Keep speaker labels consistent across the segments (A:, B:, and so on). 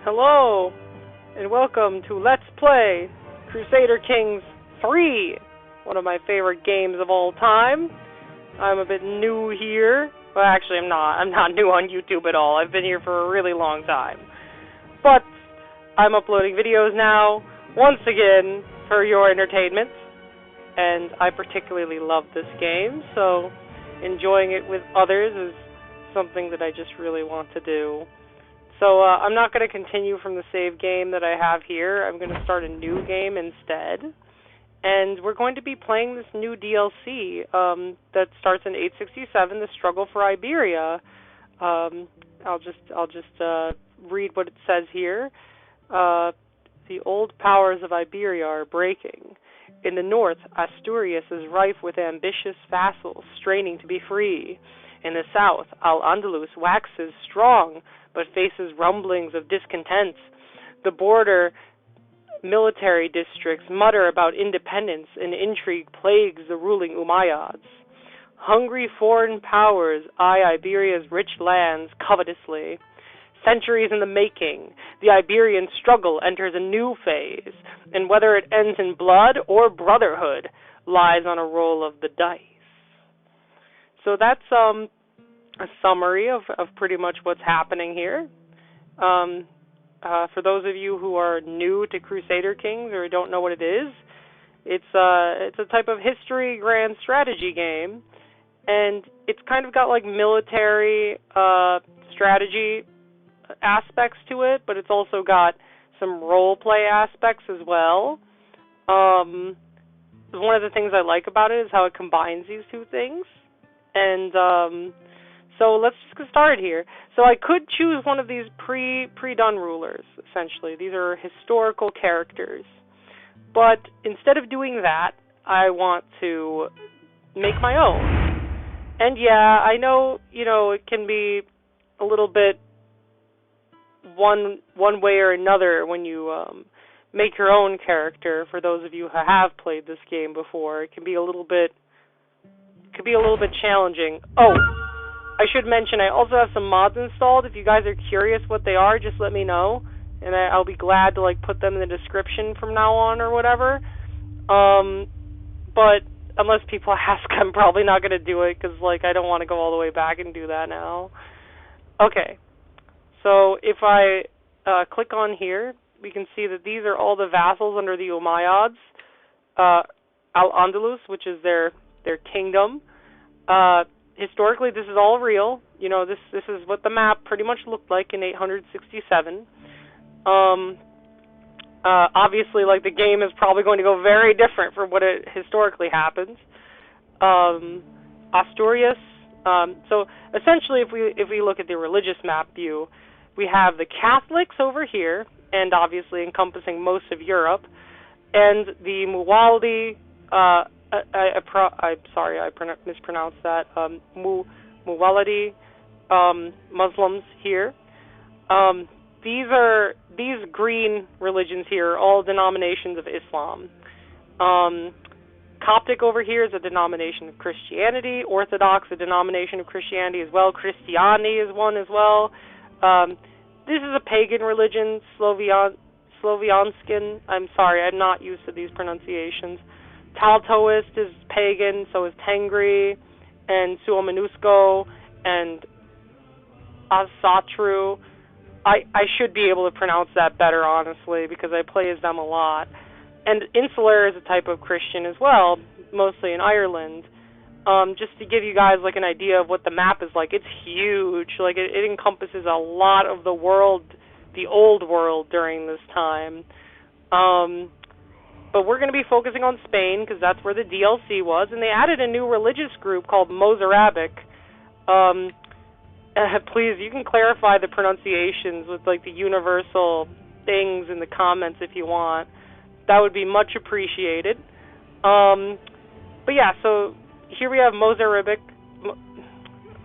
A: Hello, and welcome to Let's Play Crusader Kings 3, one of my favorite games of all time. I'm a bit new here. Well, actually, I'm not. I'm not new on YouTube at all. I've been here for a really long time. But I'm uploading videos now, once again, for your entertainment. And I particularly love this game, so enjoying it with others is something that I just really want to do. So I'm not going to continue from the save game that I have here. I'm going to start a new game instead. And we're going to be playing this new DLC that starts in 867, The Struggle for Iberia. I'll just read what it says here. The old powers of Iberia are breaking. In the north, Asturias is rife with ambitious vassals straining to be free. In the south, Al-Andalus waxes strong, but faces rumblings of discontent. The border military districts mutter about independence, and intrigue plagues the ruling Umayyads. Hungry foreign powers eye Iberia's rich lands covetously. Centuries in the making, the Iberian struggle enters a new phase, and whether it ends in blood or brotherhood lies on a roll of the dice. So that's a summary of pretty much what's happening here. For those of you who are new to Crusader Kings or don't know what it is, it's a type of history grand strategy game, and it's kind of got like military strategy aspects to it, but it's also got some role play aspects as well. One of the things I like about it is how it combines these two things. And so let's just get started here. So I could choose one of these pre-done rulers, essentially. These are historical characters. But instead of doing that, I want to make my own. And yeah, I know, it can be a little bit one way or another when you make your own character. For those of you who have played this game before, it can be a little bit challenging. Oh, I should mention I also have some mods installed. If you guys are curious what they are, just let me know, and I'll be glad to put them in the description from now on or whatever. But unless people ask, I'm probably not going to do it because I don't want to go all the way back and do that now. Okay. So if I click on here, we can see that these are all the vassals under the Umayyads. Al-Andalus, which is their kingdom. Historically, this is all real. This is what the map pretty much looked like in 867. Obviously, the game is probably going to go very different from what it historically happens. Asturias. So essentially, if we look at the religious map view, we have the Catholics over here, and obviously encompassing most of Europe, and the Muwaldi, I'm sorry, I mispronounced that, Muwaladi Muslims here. These green religions here are all denominations of Islam. Coptic over here is a denomination of Christianity. Orthodox, a denomination of Christianity as well. Christiani is one as well. This is a pagan religion, Slovianskin. I'm sorry, I'm not used to these pronunciations. Taltoist is pagan, so is Tengri, and Suomenusco, and Asatru. I should be able to pronounce that better, honestly, because I play as them a lot. And Insular is a type of Christian as well, mostly in Ireland. Just to give you guys an idea of what the map is like, it's huge. It encompasses a lot of the world, the old world during this time. But we're going to be focusing on Spain because that's where the DLC was, and they added a new religious group called Mozarabic. Please, you can clarify the pronunciations with the universal things in the comments if you want. That would be much appreciated. But yeah, so here we have Mozarabic.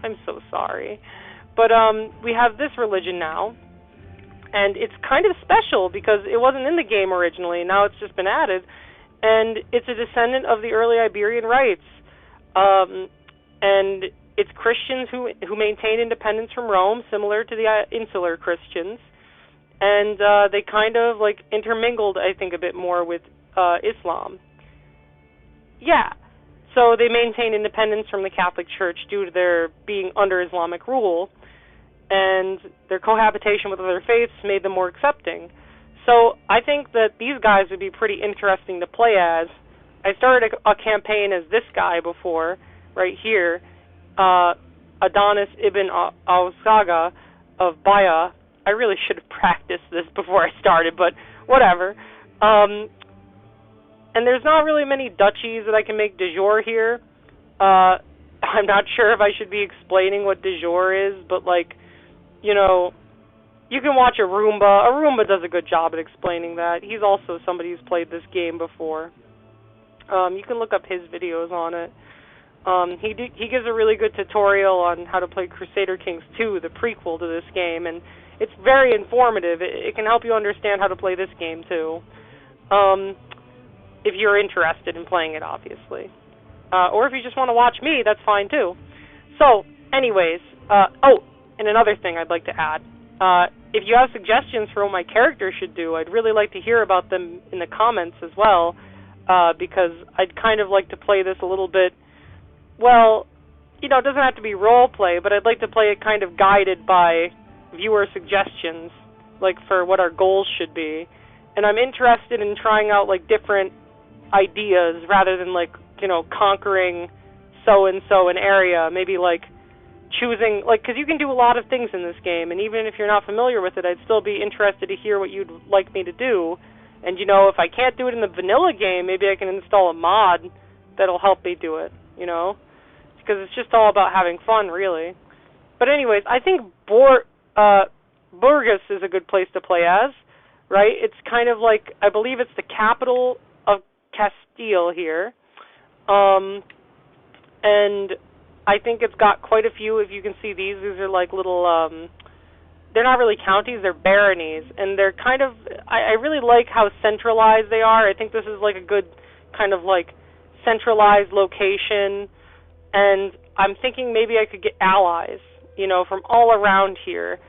A: I'm so sorry. But we have this religion now. And it's kind of special because it wasn't in the game originally. Now it's just been added. And it's a descendant of the early Iberian rites. And it's Christians who maintain independence from Rome, similar to the insular Christians. and they kind of like intermingled, I think, a bit more with Islam. Yeah. So they maintained independence from the Catholic Church due to their being under Islamic rule, and their cohabitation with other faiths made them more accepting. So I think that these guys would be pretty interesting to play as. I started a campaign as this guy before, right here, Adonis ibn al-Saga of Baya. I really should have practiced this before I started, but whatever. And there's not really many duchies that I can make de jure here. I'm not sure if I should be explaining what de jure is, but like, you know, you can watch Arumba. Arumba does a good job at explaining that. He's also somebody who's played this game before. You can look up his videos on it. He gives a really good tutorial on how to play Crusader Kings 2, the prequel to this game, and it's very informative. It can help you understand how to play this game too. If you're interested in playing it, obviously. Or if you just want to watch me, that's fine too. So, anyways, and another thing I'd like to add. If you have suggestions for what my character should do, I'd really like to hear about them in the comments as well, because I'd kind of like to play this a little bit, well, you know, it doesn't have to be role play, but I'd like to play it kind of guided by viewer suggestions, like for what our goals should be. And I'm interested in trying out like different ideas rather than like, you know, conquering so-and-so an area, maybe like choosing, like, because you can do a lot of things in this game, and even if you're not familiar with it, I'd still be interested to hear what you'd like me to do. And, you know, if I can't do it in the vanilla game, maybe I can install a mod that'll help me do it, you know? Because it's just all about having fun, really. But anyways, I think Burgos is a good place to play as, right? It's kind of like, I believe it's the capital of Castille here. And I think it's got quite a few, if you can see these are like little, they're not really counties, they're baronies, and they're kind of, I really like how centralized they are. I think this is like a good kind of like centralized location, and I'm thinking maybe I could get allies, you know, from all around here,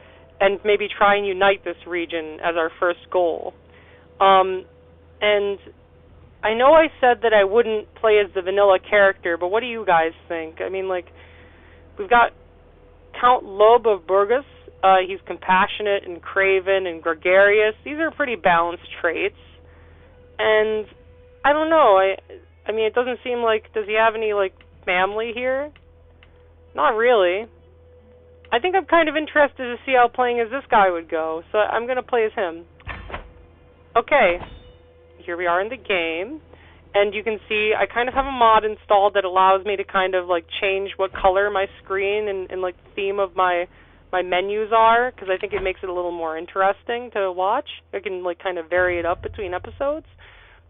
A: and maybe try and unite this region as our first goal. And I know I said that I wouldn't play as the vanilla character, but what do you guys think? I mean, like, we've got Count Loeb of Burgos. He's compassionate and craven and gregarious. These are pretty balanced traits. And I don't know. I mean, it doesn't seem like, does he have any, like, family here? Not really. I think I'm kind of interested to see how playing as this guy would go, so I'm going to play as him. Okay. Here we are in the game, and you can see I kind of have a mod installed that allows me to kind of like change what color my screen and like the theme of my menus are, because I think it makes it a little more interesting to watch. I can like kind of vary it up between episodes.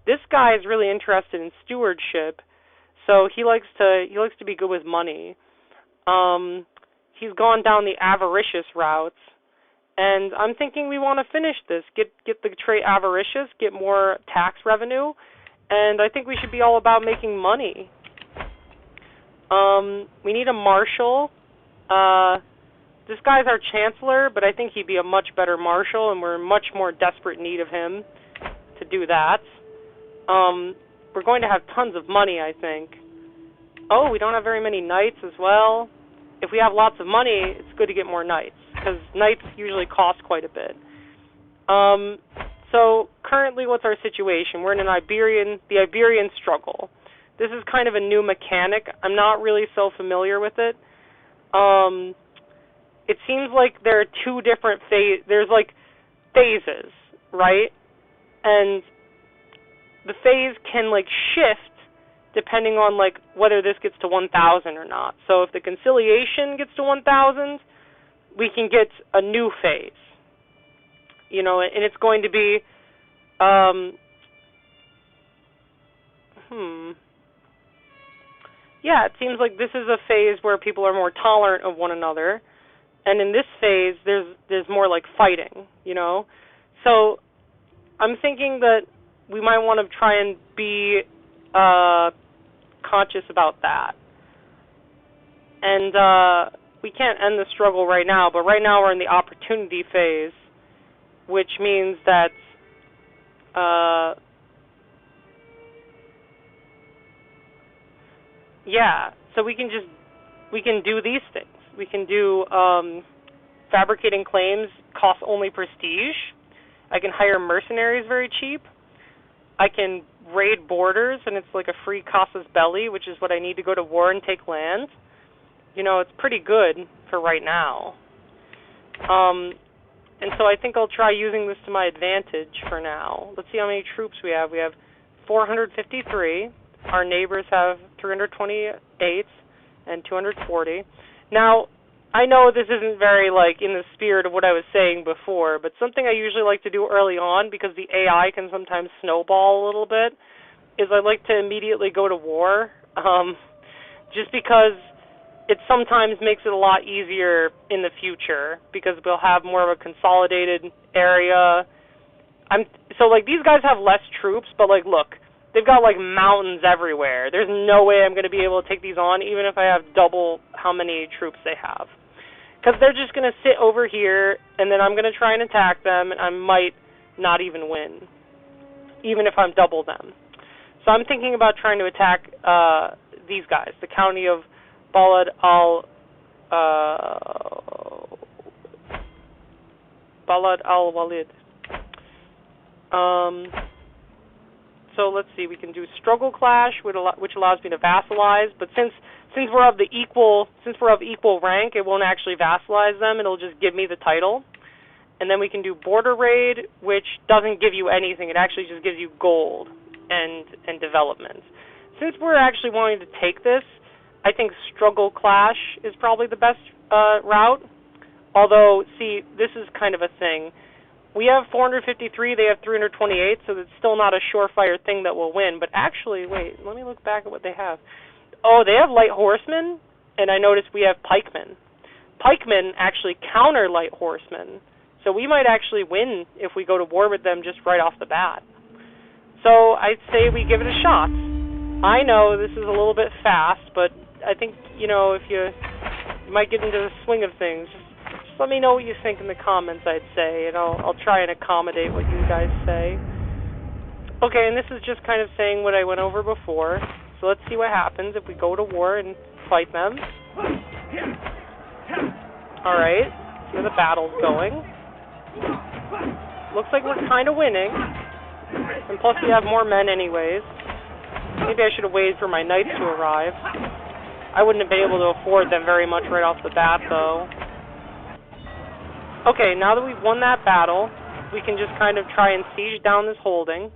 A: This guy is really interested in stewardship, so he likes to be good with money. He's gone down the avaricious routes. And I'm thinking we want to finish this, get the trait avaricious, get more tax revenue, and I think we should be all about making money. We need a marshal. This guy's our chancellor, but I think he'd be a much better marshal, and we're in much more desperate need of him to do that. We're going to have tons of money, I think. Oh, we don't have very many knights as well. If we have lots of money, it's good to get more knights, because knights usually cost quite a bit. So currently, what's our situation? We're in the Iberian struggle. This is kind of a new mechanic. I'm not really so familiar with it. It seems like there are two different there's like phases, right? And the phase can like shift depending on like whether this gets to 1,000 or not. So if the Conciliation gets to 1,000, we can get a new phase. You know, and it's going to be, yeah, it seems like this is a phase where people are more tolerant of one another, and in this phase, there's more like fighting, you know? So I'm thinking that we might want to try and be conscious about that. And we can't end the struggle right now, but right now we're in the opportunity phase. which means that yeah, so we can do these things. We can do fabricating claims costs only prestige. I can hire mercenaries very cheap. I can raid borders, and it's like a free casus belli, which is what I need to go to war and take land. You know, it's pretty good for right now. And so I think I'll try using this to my advantage for now. Let's see how many troops we have. We have 453. Our neighbors have 328 and 240. Now, I know this isn't very, like, in the spirit of what I was saying before, but something I usually like to do early on, because the AI can sometimes snowball a little bit, is I like to immediately go to war, just because it sometimes makes it a lot easier in the future, because we'll have more of a consolidated area. So, like, these guys have less troops, but, like, look, they've got, like, mountains everywhere. There's no way I'm going to be able to take these on, even if I have double how many troops they have. Because they're just going to sit over here, and then I'm going to try and attack them, and I might not even win, even if I'm double them. So I'm thinking about trying to attack these guys, the county of Balad al-Walid. So let's see, we can do struggle clash, which allows me to vassalize. But since we're of equal rank, it won't actually vassalize them. It'll just give me the title. And then we can do border raid, which doesn't give you anything. It actually just gives you gold and development. Since we're actually wanting to take this, I think struggle clash is probably the best route. Although, see, this is kind of a thing. We have 453, they have 328, so it's still not a surefire thing that will win. But actually, wait, let me look back at what they have. Oh, they have light horsemen, and I noticed we have pikemen. Pikemen actually counter light horsemen, so we might actually win if we go to war with them just right off the bat. So I'd say we give it a shot. I know this is a little bit fast, but I think, you know, if you might get into the swing of things, just let me know what you think in the comments, I'd say, and I'll try and accommodate what you guys say. Okay, and this is just kind of saying what I went over before. So let's see what happens if we go to war and fight them. Alright, see where the battle's going. Looks like we're kind of winning. And plus we have more men anyways. Maybe I should have waited for my knights to arrive. I wouldn't have been able to afford them very much right off the bat, though. Okay, now that we've won that battle, we can just kind of try and siege down this holding.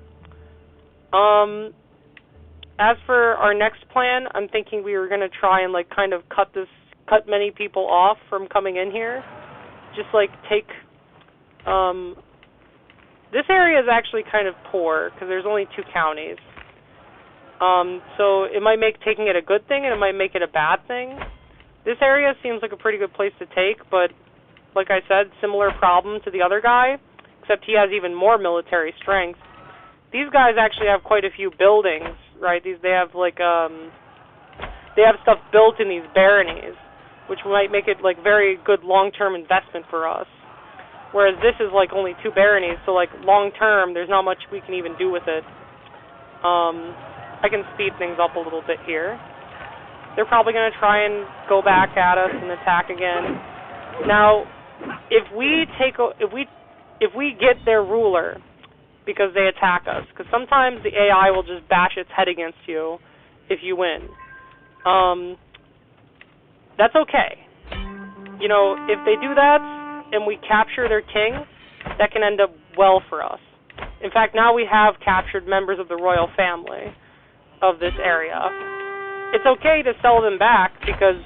A: As for our next plan, I'm thinking we were going to try and, like, kind of cut many people off from coming in here. Just, like, take, this area is actually kind of poor, because there's only 2 counties. So it might make taking it a good thing, and it might make it a bad thing. This area seems like a pretty good place to take, but, like I said, similar problem to the other guy, except he has even more military strength. These guys actually have quite a few buildings, right? They have, like, they have stuff built in these baronies, which might make it, like, very good long-term investment for us. Whereas this is, like, only 2 baronies, so, like, long-term, there's not much we can even do with it. I can speed things up a little bit here. They're probably going to try and go back at us and attack again. Now, if we get their ruler because they attack us, because sometimes the AI will just bash its head against you if you win. That's okay. You know, if they do that and we capture their king, that can end up well for us. In fact, now we have captured members of the royal family of this area. It's okay to sell them back because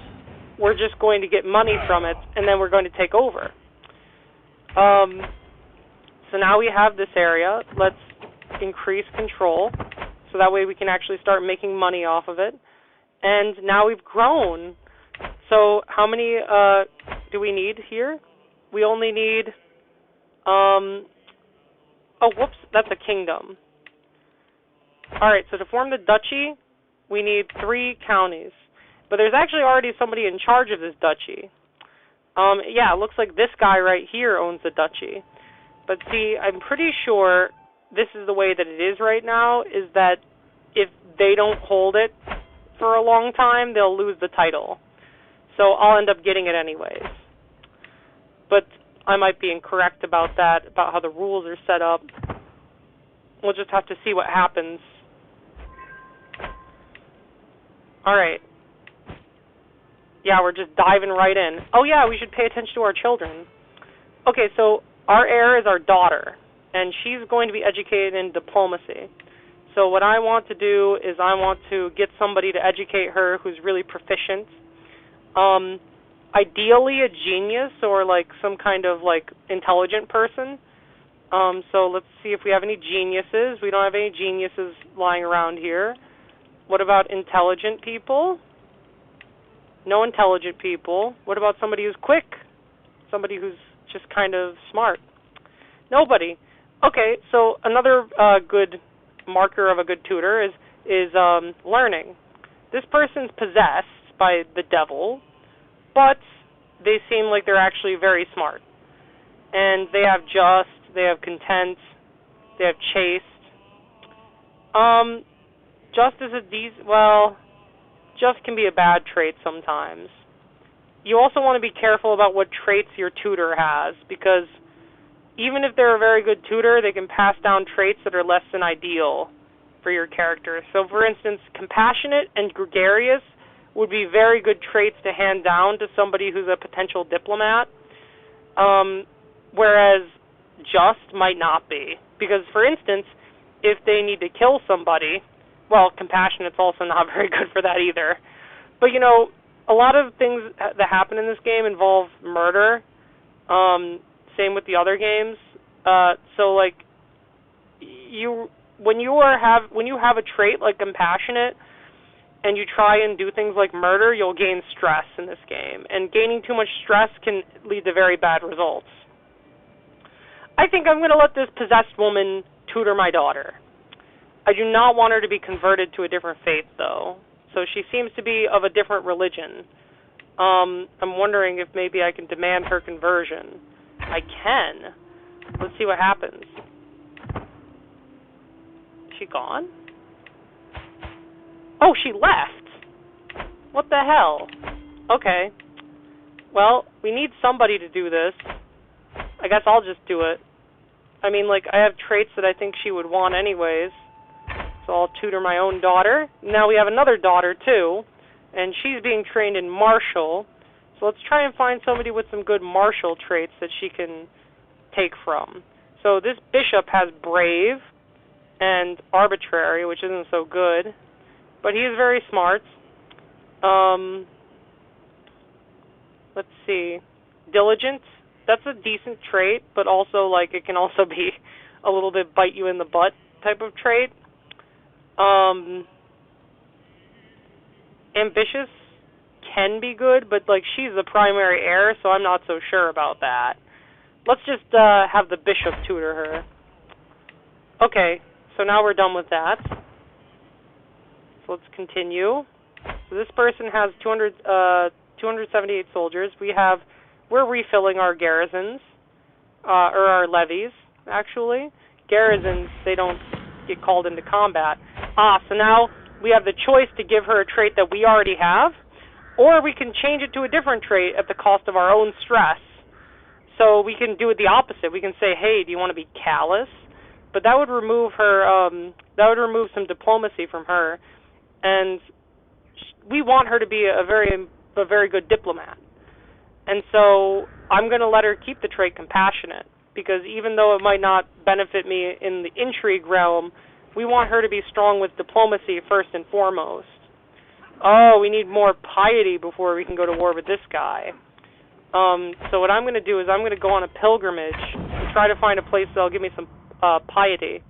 A: we're just going to get money from it and then we're going to take over. So now we have this area. Let's increase control so that way we can actually start making money off of it. And now we've grown. So how many do we need here? We only need, oh, whoops, that's a kingdom. Alright, so to form the duchy, we need 3 counties. But there's actually already somebody in charge of this duchy. Yeah, it looks like this guy right here owns the duchy. But see, I'm pretty sure this is the way that it is right now, is that if they don't hold it for a long time, they'll lose the title. So I'll end up getting it anyways. But I might be incorrect about that, about how the rules are set up. We'll just have to see what happens. Alright. Yeah, we're just diving right in. Oh yeah, we should pay attention to our children. Okay, so our heir is our daughter, and she's going to be educated in diplomacy. So what I want to do is I want to get somebody to educate her who's really proficient. Ideally a genius or like some kind of like intelligent person. So let's see if we have any geniuses. We don't have any geniuses lying around here. What about intelligent people? No intelligent people. What about somebody who's quick? Somebody who's just kind of smart? Nobody. Okay, so another good marker of a good tutor is learning. This person's possessed by the devil, but they seem like they're actually very smart. And they have just, they have content, they have chaste. Just is a just can be a bad trait sometimes. You also want to be careful about what traits your tutor has, because even if they're a very good tutor, they can pass down traits that are less than ideal for your character. So for instance, compassionate and gregarious would be very good traits to hand down to somebody who's a potential diplomat, whereas just might not be. Because for instance, if they need to kill somebody, well, compassionate's also not very good for that either. But you know, a lot of things that happen in this game involve murder. Same with the other games. So like, when you have a trait like compassionate, and you try and do things like murder, you'll gain stress in this game. And gaining too much stress can lead to very bad results. I think I'm going to let this possessed woman tutor my daughter. I do not want her to be converted to a different faith, though. So she seems to be of a different religion. I'm wondering if maybe I can demand her conversion. I can. Let's see what happens. Is she gone? Oh, she left. What the hell? Okay. Well, we need somebody to do this. I guess I'll just do it. I mean, like, I have traits that I think she would want anyways. So I'll tutor my own daughter. Now we have another daughter, too. And she's being trained in martial. So let's try and find somebody with some good martial traits that she can take from. So this bishop has brave and arbitrary, which isn't so good. But he is very smart. Let's see. Diligent. That's a decent trait, but also, like, it can also be a little bit bite you in the butt type of trait. Ambitious can be good, but, like, she's the primary heir, so I'm not so sure about that. Let's just have the bishop tutor her. Okay, so now we're done with that. Let's continue. So this person has 278 soldiers. We're refilling our garrisons, or our levies, actually. Garrisons, they don't get called into combat. So now we have the choice to give her a trait that we already have, or we can change it to a different trait at the cost of our own stress. So we can do it the opposite. We can say, hey, do you want to be callous? But that would remove her, that would remove some diplomacy from her. And we want her to be a very good diplomat. And so I'm going to let her keep the trait compassionate, because even though it might not benefit me in the intrigue realm, we want her to be strong with diplomacy first and foremost. Oh, we need more piety before we can go to war with this guy. So what I'm going to do is I'm going to go on a pilgrimage and try to find a place that'll give me some piety.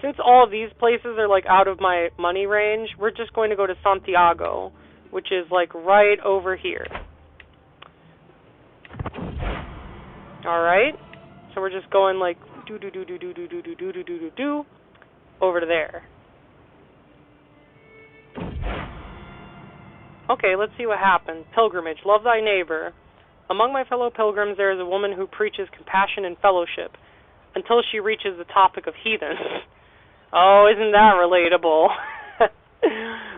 A: Since all of these places are like out of my money range, we're just going to go to Santiago, which is like right over here. Alright, so we're just going like do over to there. Okay, let's see what happens. Pilgrimage, love thy neighbor. Among my fellow pilgrims there is a woman who preaches compassion and fellowship, until she reaches the topic of heathens. Oh, isn't that relatable?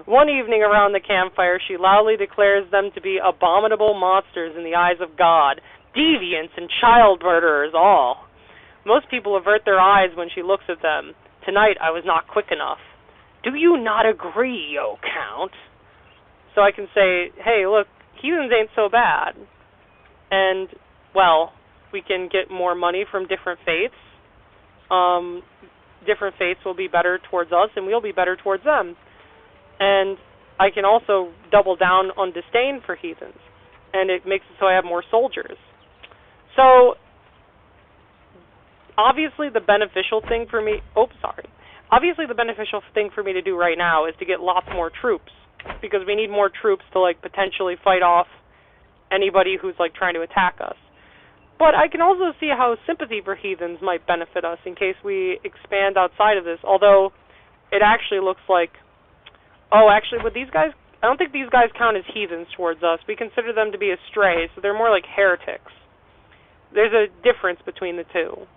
A: One evening around the campfire, she loudly declares them to be abominable monsters in the eyes of God, deviants and child murderers all. Most people avert their eyes when she looks at them. Tonight I was not quick enough. Do you not agree, O Count? So I can say, hey, look, heathens ain't so bad. And, well, we can get more money from different faiths. Different faiths will be better towards us, and we'll be better towards them. And I can also double down on disdain for heathens, and it makes it so I have more soldiers. So, obviously the beneficial thing for me, obviously the beneficial thing for me to do right now is to get lots more troops, because we need more troops to, like, potentially fight off anybody who's, like, trying to attack us. But I can also see how sympathy for heathens might benefit us in case we expand outside of this, although it actually looks like, with these guys, I don't think these guys count as heathens towards us. We consider them to be astray, so they're more like heretics. There's a difference between the two.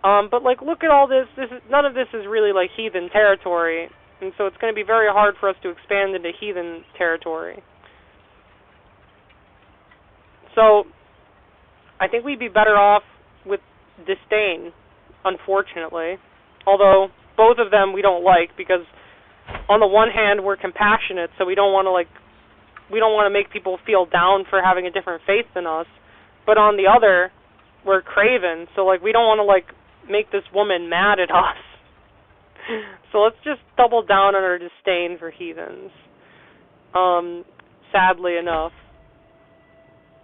A: But, like, look at all this. None of this is really, like, heathen territory, and so it's going to be very hard for us to expand into heathen territory. So, I think we'd be better off with disdain, unfortunately. Although, both of them we don't like, because on the one hand, we're compassionate, so we don't want to make people feel down for having a different faith than us. But on the other, we're craven, so, like, we don't want to, like, make this woman mad at us. So let's just double down on our disdain for heathens. Sadly enough.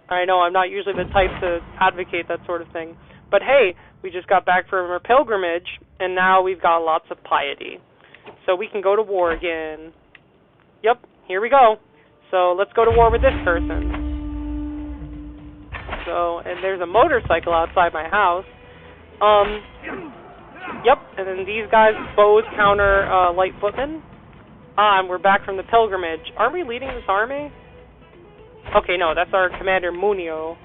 A: I know I'm not usually the type to advocate that sort of thing. But hey, we just got back from our pilgrimage, and now we've got lots of piety. So we can go to war again. Yep, here we go. So let's go to war with this person. So, and there's a motorcycle outside my house. Yep, and then these guys, bows counter light footmen. And we're back from the pilgrimage. Aren't we leading this army? Okay, no, that's our commander, Munio.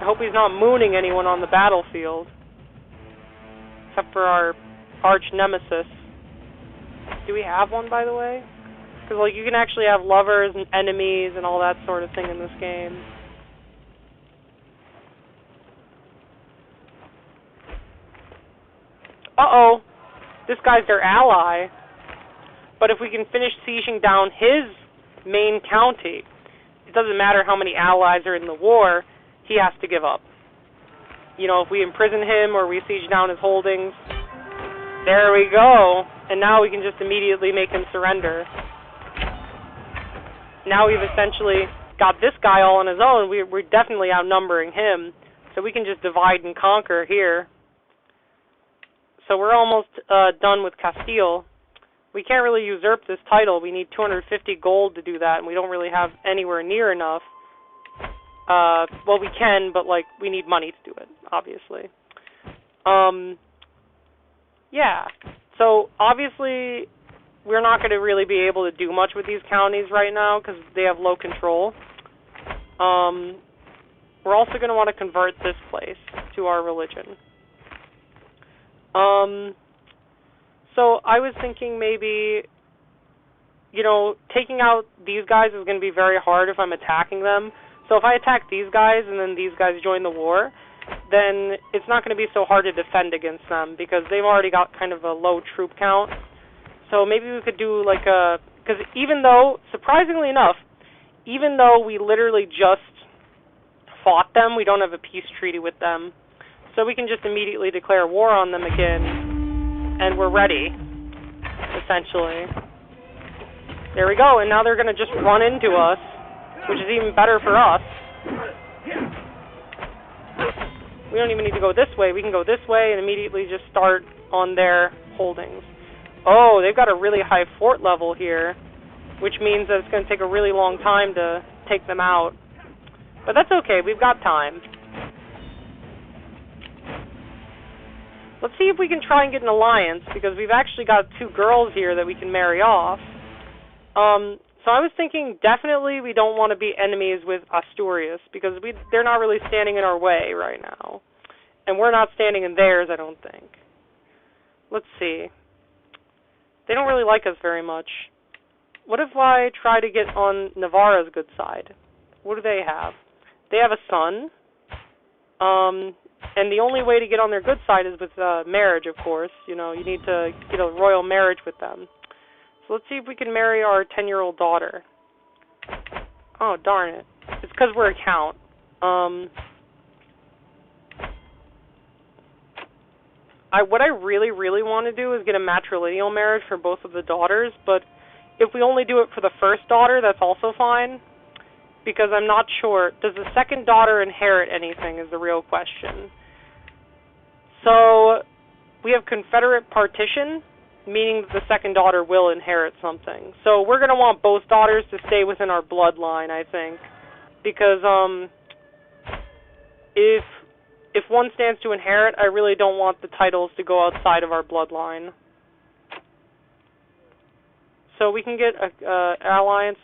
A: I hope he's not mooning anyone on the battlefield. Except for our arch nemesis. Do we have one, by the way? Because, like, you can actually have lovers and enemies and all that sort of thing in this game. Uh-oh. This guy's their ally. But if we can finish sieging down his main county, it doesn't matter how many allies are in the war, he has to give up. You know, if we imprison him or we siege down his holdings, there we go. And now we can just immediately make him surrender. Now we've essentially got this guy all on his own. We're definitely outnumbering him. So we can just divide and conquer here. So we're almost done with Castille. We can't really usurp this title. We need 250 gold to do that, and we don't really have anywhere near enough. Well, we can, but, like, we need money to do it, obviously. Yeah. So, obviously, we're not going to really be able to do much with these counties right now because they have low control. We're also going to want to convert this place to our religion. So I was thinking maybe, you know, taking out these guys is going to be very hard if I'm attacking them. So if I attack these guys and then these guys join the war, then it's not going to be so hard to defend against them because they've already got kind of a low troop count. So maybe we could do like a, because even though, surprisingly enough, even though we literally just fought them, we don't have a peace treaty with them. So we can just immediately declare war on them again. And we're ready, essentially. There we go, and now they're going to just run into us, which is even better for us. We don't even need to go this way. We can go this way and immediately just start on their holdings. Oh, they've got a really high fort level here, which means that it's going to take a really long time to take them out. But that's okay, we've got time. Let's see if we can try and get an alliance, because we've actually got 2 girls here that we can marry off. So I was thinking definitely we don't want to be enemies with Asturias because they're not really standing in our way right now. And we're not standing in theirs, I don't think. Let's see. They don't really like us very much. What if I try to get on Navarra's good side? What do they have? They have a son. And the only way to get on their good side is with marriage, of course. You know, you need to get a royal marriage with them. So let's see if we can marry our 10-year-old daughter. Oh, darn it. It's because we're a count. What I really, really want to do is get a matrilineal marriage for both of the daughters, but if we only do it for the first daughter, that's also fine, because I'm not sure. Does the second daughter inherit anything is the real question. So we have Confederate partition, meaning that the second daughter will inherit something. So we're going to want both daughters to stay within our bloodline, I think, because if one stands to inherit, I really don't want the titles to go outside of our bloodline. So we can get an alliance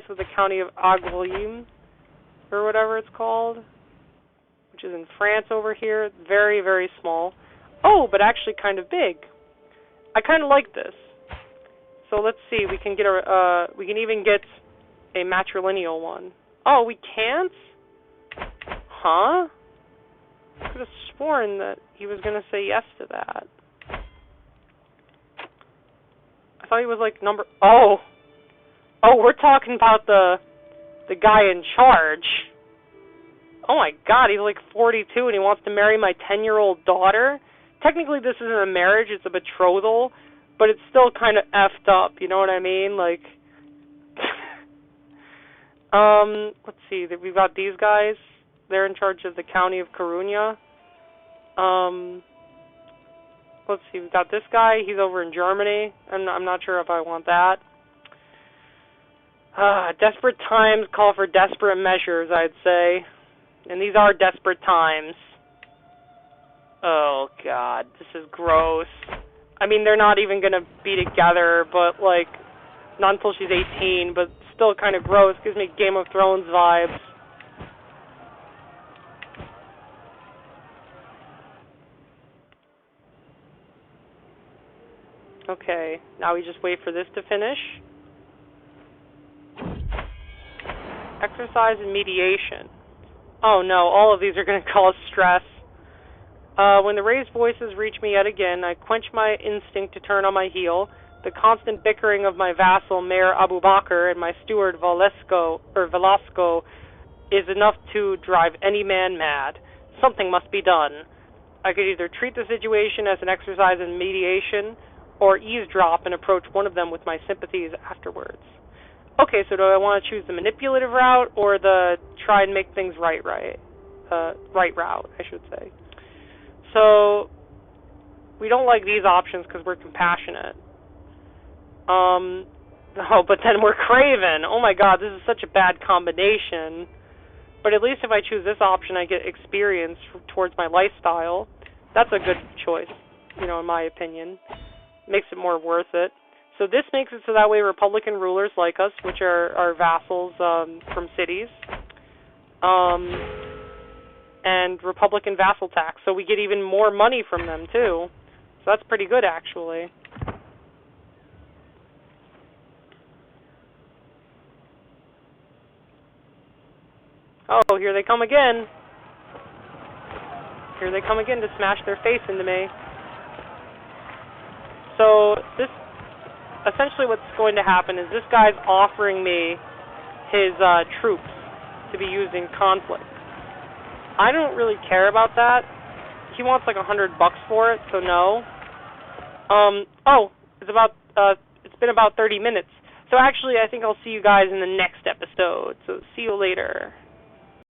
A: with the county of Angoulême, or whatever it's called, which is in France over here. Very, very small. Oh, but actually kind of big. I kind of like this. So let's see. We can get we can even get a matrilineal one. Oh, we can't? Huh? I could have sworn that he was going to say yes to that. I thought he was like number... Oh, we're talking about the guy in charge. Oh my god, he's like 42 and he wants to marry my 10-year-old daughter? Technically this isn't a marriage, it's a betrothal, but it's still kind of effed up, you know what I mean? Like, let's see, we've got these guys. They're in charge of the county of Coruña. Let's see, we've got this guy. He's over in Germany. I'm not sure if I want that. Desperate times call for desperate measures, I'd say. And these are desperate times. Oh, God, this is gross. I mean, they're not even going to be together, but, like, not until she's 18, but still kind of gross. Gives me Game of Thrones vibes. Okay, now we just wait for this to finish. Exercise and mediation. Oh no, all of these are going to cause stress. When the raised voices reach me yet again, I quench my instinct to turn on my heel. The constant bickering of my vassal, Mayor Abu Bakr, and my steward, Velasco, is enough to drive any man mad. Something must be done. I could either treat the situation as an exercise in mediation, or eavesdrop and approach one of them with my sympathies afterwards. Okay, so do I want to choose the manipulative route or the try and make things right route, I should say. So, we don't like these options because we're compassionate. But then we're craven. Oh my god, this is such a bad combination. But at least if I choose this option, I get experience towards my lifestyle. That's a good choice, in my opinion. Makes it more worth it. So this makes it so that way Republican rulers like us, which are our vassals from cities, and Republican vassal tax. So we get even more money from them, too. So that's pretty good, actually. Oh, here they come again. Here they come again to smash their face into me. So this, essentially what's going to happen is this guy's offering me his troops to be used in conflict. I don't really care about that. He wants like $100 for it, so no. It's been about 30 minutes. So actually, I think I'll see you guys in the next episode. So see you later.